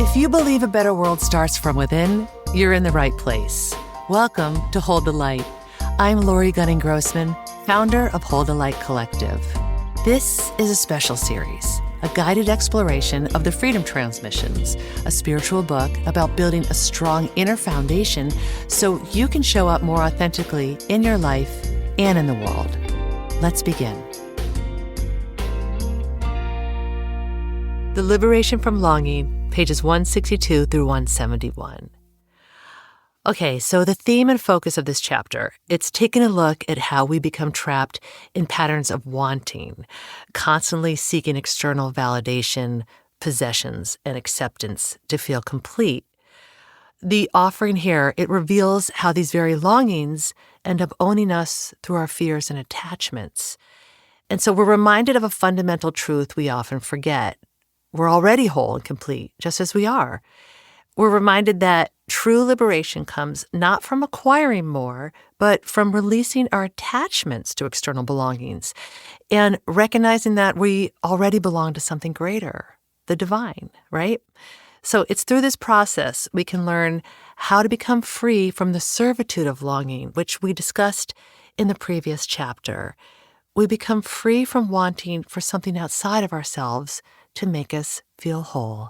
If you believe a better world starts from within, you're in the right place. Welcome to Hold the Light. I'm Lori Gunning-Grossman, founder of Hold the Light Collective. This is a special series, a guided exploration of the Freedom Transmissions, a spiritual book about building a strong inner foundation so you can show up more authentically in your life and in the world. Let's begin. The Liberation from Longing, pages 162 through 171. Okay, so the theme and focus of this chapter, it's taking a look at how we become trapped in patterns of wanting, constantly seeking external validation, possessions, and acceptance to feel complete. The offering here, it reveals how these very longings end up owning us through our fears and attachments. And so we're reminded of a fundamental truth we often forget. We're already whole and complete, just as we are. We're reminded that true liberation comes not from acquiring more, but from releasing our attachments to external belongings and recognizing that we already belong to something greater, the divine, right? So it's through this process we can learn how to become free from the servitude of longing, which we discussed in the previous chapter. We become free from wanting for something outside of ourselves to make us feel whole.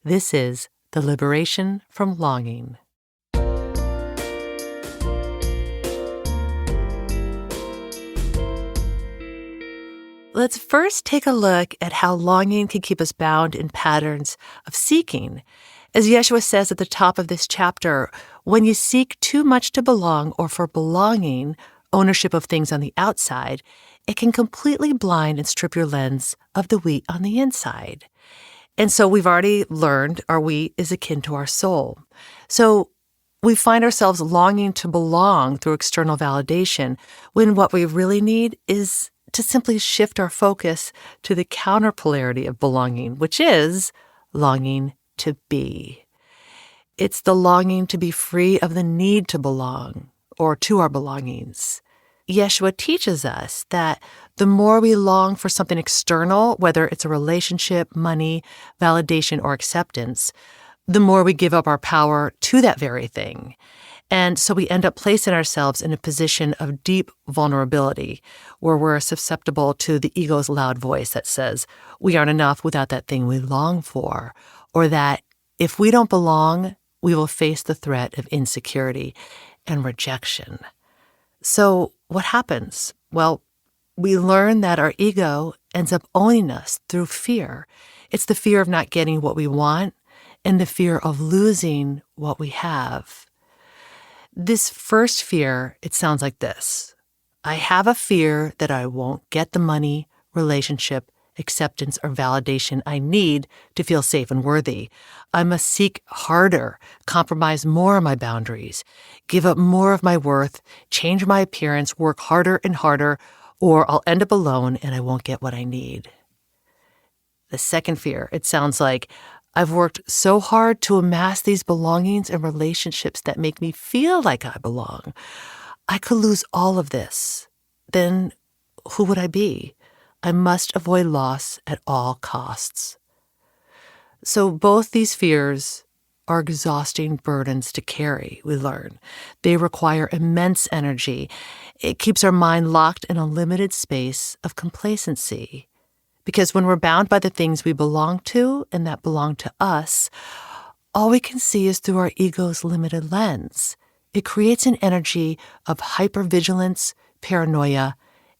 This is the liberation from longing. Let's first take a look at how longing can keep us bound in patterns of seeking. As Yeshua says at the top of this chapter, when you seek too much to belong or for belonging, ownership of things on the outside, it can completely blind and strip your lens of the wheat on the inside. And so we've already learned our wheat is akin to our soul. So we find ourselves longing to belong through external validation when what we really need is to simply shift our focus to the counterpolarity of belonging, which is longing to be. It's the longing to be free of the need to belong or to our belongings. Yeshua teaches us that the more we long for something external, whether it's a relationship, money, validation, or acceptance, the more we give up our power to that very thing. And so we end up placing ourselves in a position of deep vulnerability where we're susceptible to the ego's loud voice that says we aren't enough without that thing we long for, or that if we don't belong, we will face the threat of insecurity and rejection. So what happens? Well, we learn that our ego ends up owning us through fear. It's the fear of not getting what we want and the fear of losing what we have. This first fear, it sounds like this. I have a fear that I won't get the money, relationship, acceptance, or validation I need to feel safe and worthy. I must seek harder, compromise more of my boundaries, give up more of my worth, change my appearance, work harder and harder, or I'll end up alone and I won't get what I need. The second fear, it sounds like I've worked so hard to amass these belongings and relationships that make me feel like I belong. I could lose all of this. Then who would I be? I must avoid loss at all costs. So both these fears are exhausting burdens to carry, we learn. They require immense energy. It keeps our mind locked in a limited space of complacency. Because when we're bound by the things we belong to and that belong to us, all we can see is through our ego's limited lens. It creates an energy of hypervigilance, paranoia,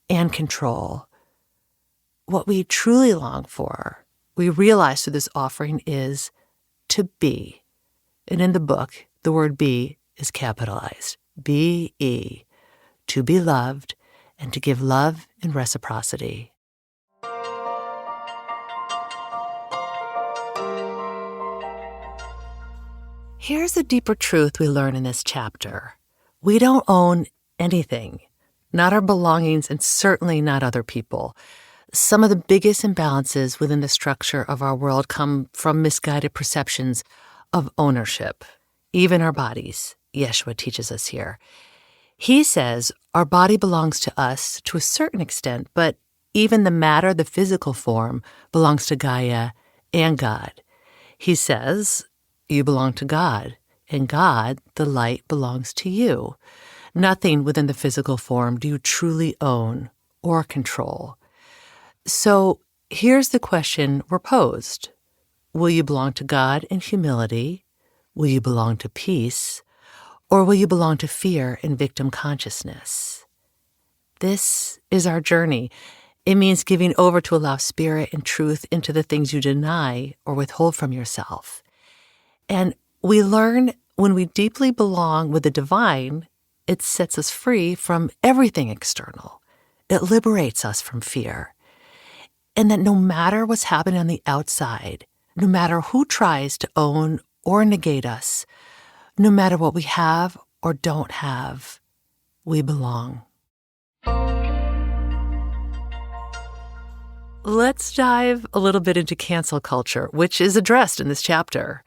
and control. What we truly long for, we realize through this offering, is to be. And in the book, the word be is capitalized. B-E, to be loved and to give love in reciprocity. Here's a deeper truth we learn in this chapter. We don't own anything, not our belongings and certainly not other people. Some of the biggest imbalances within the structure of our world come from misguided perceptions of ownership, even our bodies, Yeshua teaches us here. He says our body belongs to us to a certain extent, but even the matter, the physical form, belongs to Gaia and God. He says, you belong to God, and God, the light, belongs to you. Nothing within the physical form do you truly own or control. So here's the question we're posed. Will you belong to God in humility? Will you belong to peace? Or will you belong to fear and victim consciousness? This is our journey. It means giving over to allow spirit and truth into the things you deny or withhold from yourself. And we learn when we deeply belong with the divine, it sets us free from everything external. It liberates us from fear. And that no matter what's happening on the outside, no matter who tries to own or negate us, no matter what we have or don't have, we belong. Let's dive a little bit into cancel culture, which is addressed in this chapter.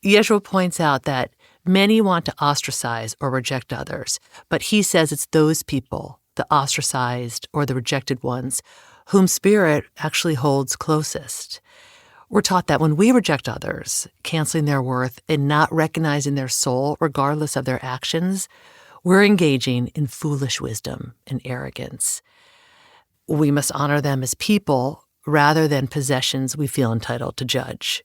Yeshua points out that many want to ostracize or reject others, but he says it's those people, the ostracized or the rejected ones, whom Spirit actually holds closest. We're taught that when we reject others, canceling their worth and not recognizing their soul regardless of their actions, we're engaging in foolish wisdom and arrogance. We must honor them as people rather than possessions we feel entitled to judge.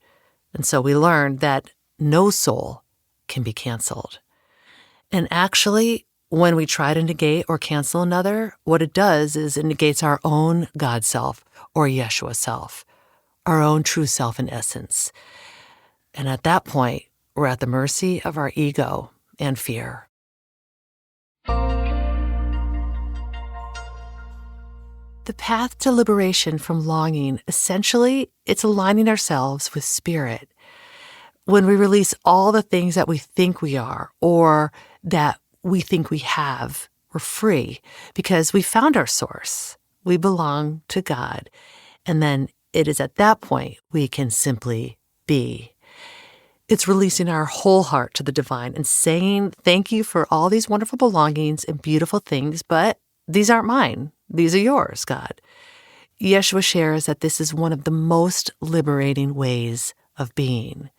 And so we learn that no soul can be canceled. And actually, when we try to negate or cancel another, what it does is it negates our own God self or Yeshua self, our own true self in essence. And at that point, we're at the mercy of our ego and fear. The path to liberation from longing, essentially, it's aligning ourselves with Spirit. When we release all the things that we think we are or that we think we have, we're free because we found our source. We belong to God. And then it is at that point we can simply be. It's releasing our whole heart to the divine and saying, thank you for all these wonderful belongings and beautiful things, but these aren't mine. These are yours, God. Yeshua shares that this is one of the most liberating ways of being.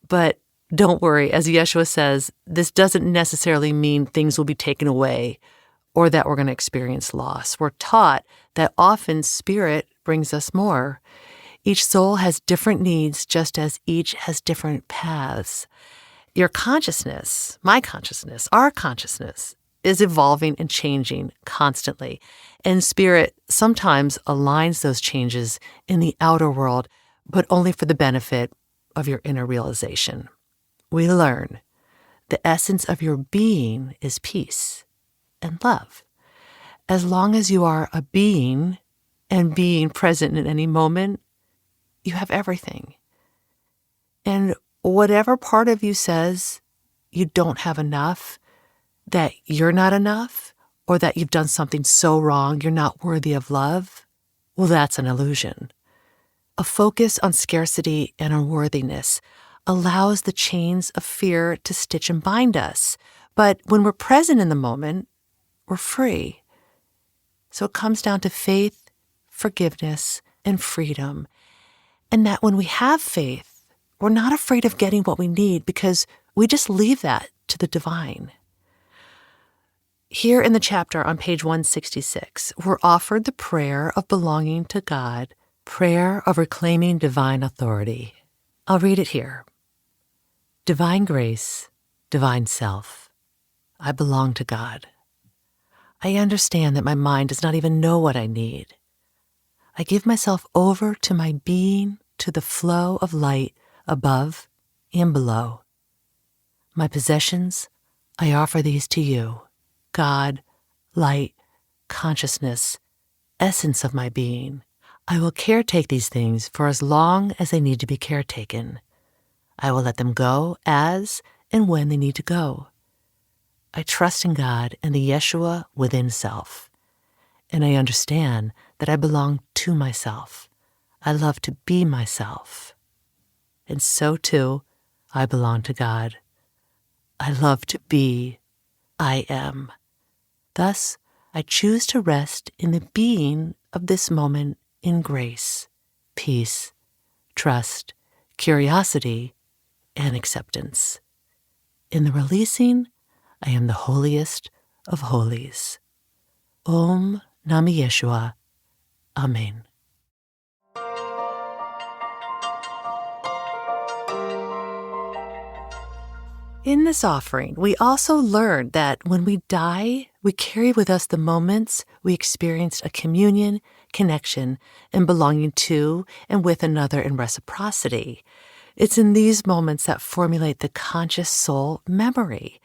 But don't worry, as Yeshua says, this doesn't necessarily mean things will be taken away or that we're going to experience loss. We're taught that often Spirit brings us more. Each soul has different needs, just as each has different paths. Your consciousness, my consciousness, our consciousness is evolving and changing constantly. And Spirit sometimes aligns those changes in the outer world, but only for the benefit of your inner realization. We learn the essence of your being is peace and love. As long as you are a being and being present in any moment, you have everything. And whatever part of you says you don't have enough, that you're not enough, or that you've done something so wrong you're not worthy of love, well, that's an illusion. A focus on scarcity and unworthiness allows the chains of fear to stitch and bind us. But when we're present in the moment, we're free. So it comes down to faith, forgiveness, and freedom. And that when we have faith, we're not afraid of getting what we need because we just leave that to the divine. Here in the chapter on page 166, we're offered the prayer of belonging to God, prayer of reclaiming divine authority. I'll read it here. Divine grace, divine self, I belong to God. I understand that my mind does not even know what I need. I give myself over to my being, to the flow of light above and below. My possessions, I offer these to you. God, light, consciousness, essence of my being. I will caretake these things for as long as they need to be caretaken. I will let them go as and when they need to go. I trust in God and the Yeshua within self. And I understand that I belong to myself. I love to be myself. And so too, I belong to God. I love to be. I am. Thus, I choose to rest in the being of this moment in grace, peace, trust, curiosity, and acceptance. In the releasing, I am the holiest of holies. Om Nami Yeshua. Amen. In this offering, we also learned that when we die, we carry with us the moments we experienced a communion, connection, and belonging to and with another in reciprocity. It's in these moments that formulate the conscious soul memory.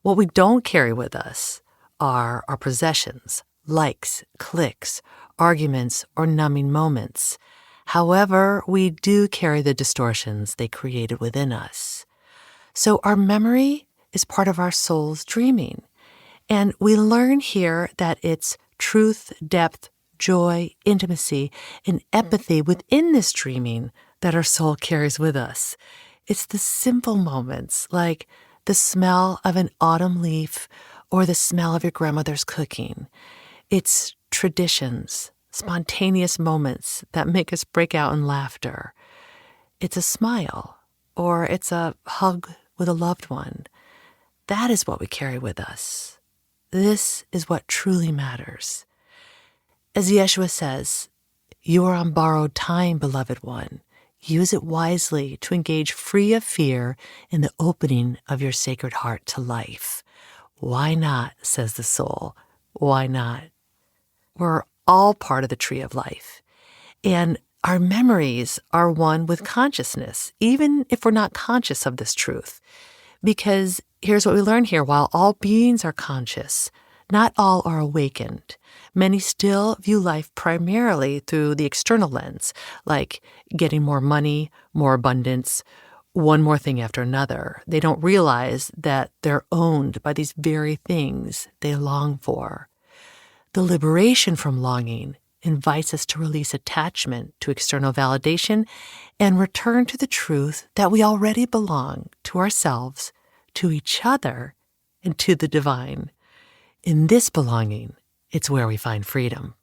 What we don't carry with us are our possessions, likes, clicks, arguments, or numbing moments. However, we do carry the distortions they created within us. So our memory is part of our soul's dreaming. And we learn here that it's truth, depth, joy, intimacy, and empathy within this dreaming that our soul carries with us. It's the simple moments like the smell of an autumn leaf or the smell of your grandmother's cooking. It's traditions, spontaneous moments that make us break out in laughter. It's a smile or it's a hug with a loved one. That is what we carry with us. This is what truly matters. As Yeshua says, you are on borrowed time, beloved one. Use it wisely to engage free of fear in the opening of your sacred heart to life. Why not, says the soul. Why not? We're all part of the tree of life. And our memories are one with consciousness, even if we're not conscious of this truth. Because here's what we learn here. While all beings are conscious, not all are awakened. Many still view life primarily through the external lens, like getting more money, more abundance, one more thing after another. They don't realize that they're owned by these very things they long for. The liberation from longing invites us to release attachment to external validation and return to the truth that we already belong to ourselves, to each other, and to the divine. In this belonging, it's where we find freedom.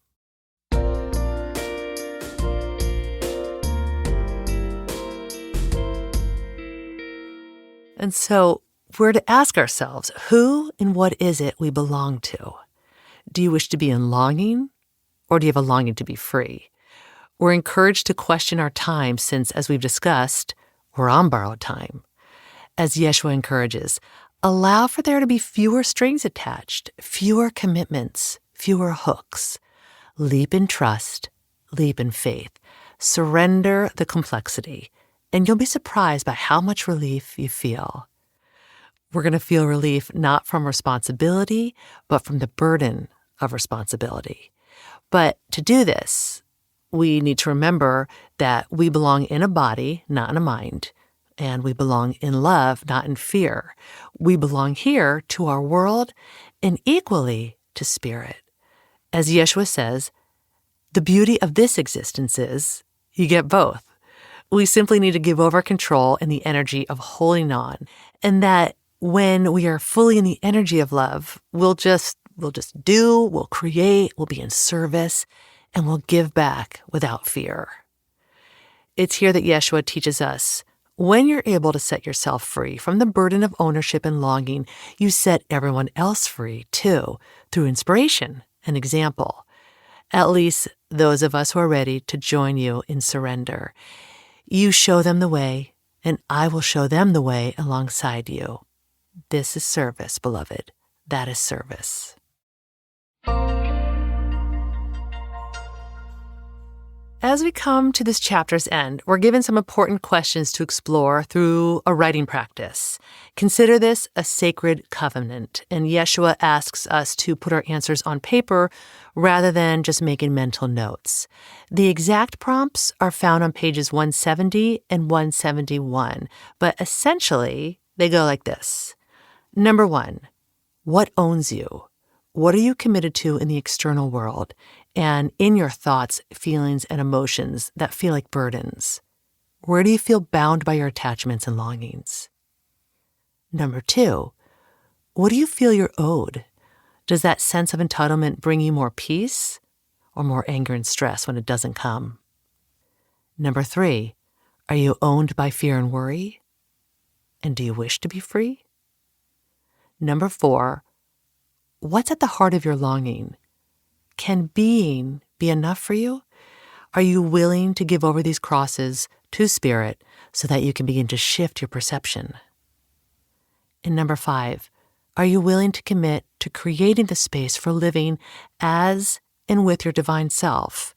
And so we're to ask ourselves, who and what is it we belong to? Do you wish to be in longing? Or do you have a longing to be free? We're encouraged to question our time since, as we've discussed, we're on borrowed time. As Yeshua encourages, allow for there to be fewer strings attached, fewer commitments, fewer hooks. Leap in trust, leap in faith. Surrender the complexity, and you'll be surprised by how much relief you feel. We're going to feel relief not from responsibility, but from the burden of responsibility. But to do this, we need to remember that we belong in a body, not in a mind, and we belong in love, not in fear. We belong here to our world and equally to spirit. As Yeshua says, the beauty of this existence is you get both. We simply need to give over control and the energy of holding on, and that when we are fully in the energy of love, we'll just do, we'll create, we'll be in service, and we'll give back without fear. It's here that Yeshua teaches us, when you're able to set yourself free from the burden of ownership and longing, you set everyone else free too, through inspiration and example. At least those of us who are ready to join you in surrender. You show them the way, and I will show them the way alongside you. This is service, beloved. That is service. As we come to this chapter's end, we're given some important questions to explore through a writing practice. Consider this a sacred covenant, and Yeshua asks us to put our answers on paper rather than just making mental notes. The exact prompts are found on pages 170 and 171, but essentially they go like this. Number 1, what owns you? What are you committed to in the external world and in your thoughts, feelings, and emotions that feel like burdens? Where do you feel bound by your attachments and longings? Number 2, what do you feel you're owed? Does that sense of entitlement bring you more peace or more anger and stress when it doesn't come? Number 3, Are you owned by fear and worry? And do you wish to be free? Number 4, what's at the heart of your longing? Can being be enough for you? Are you willing to give over these crosses to Spirit so that you can begin to shift your perception? And number 5, are you willing to commit to creating the space for living as and with your divine self?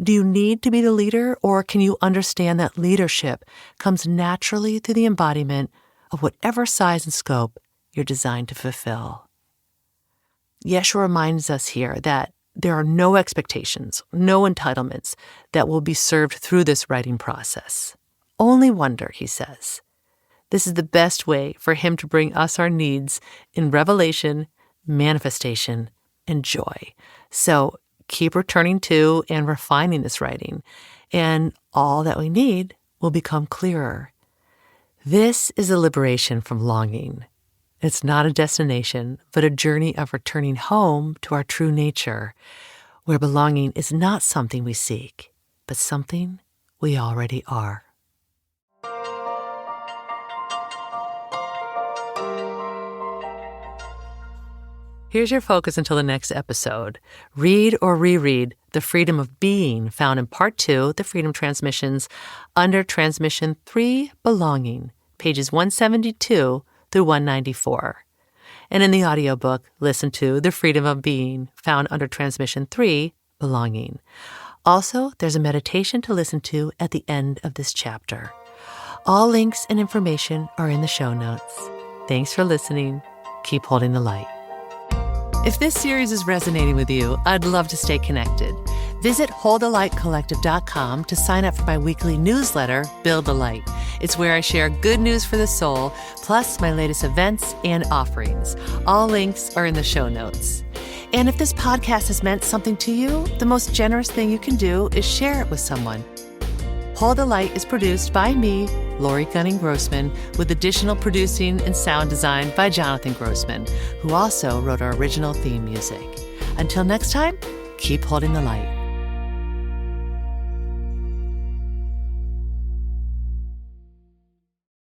Do you need to be the leader, or can you understand that leadership comes naturally through the embodiment of whatever size and scope you're designed to fulfill? Yeshua reminds us here that there are no expectations, no entitlements that will be served through this writing process. Only wonder, he says. This is the best way for him to bring us our needs in revelation, manifestation, and joy. So keep returning to and refining this writing, and all that we need will become clearer. This is a liberation from longing. It's not a destination, but a journey of returning home to our true nature, where belonging is not something we seek, but something we already are. Here's your focus until the next episode. Read or reread The Freedom of Being, found in Part 2, The Freedom Transmissions, under Transmission 3, Belonging, pages 172 through 194. And in the audiobook, listen to The Freedom of Being, found under Transmission 3, Belonging. Also, there's a meditation to listen to at the end of this chapter. All links and information are in the show notes. Thanks for listening. Keep holding the light. If this series is resonating with you, I'd love to stay connected. Visit holdthelightcollective.com to sign up for my weekly newsletter, Build the Light. It's where I share good news for the soul, plus my latest events and offerings. All links are in the show notes. And if this podcast has meant something to you, the most generous thing you can do is share it with someone. Hold the Light is produced by me, Lori Gunning-Grossman, with additional producing and sound design by Jonathan Grossman, who also wrote our original theme music. Until next time, keep holding the light.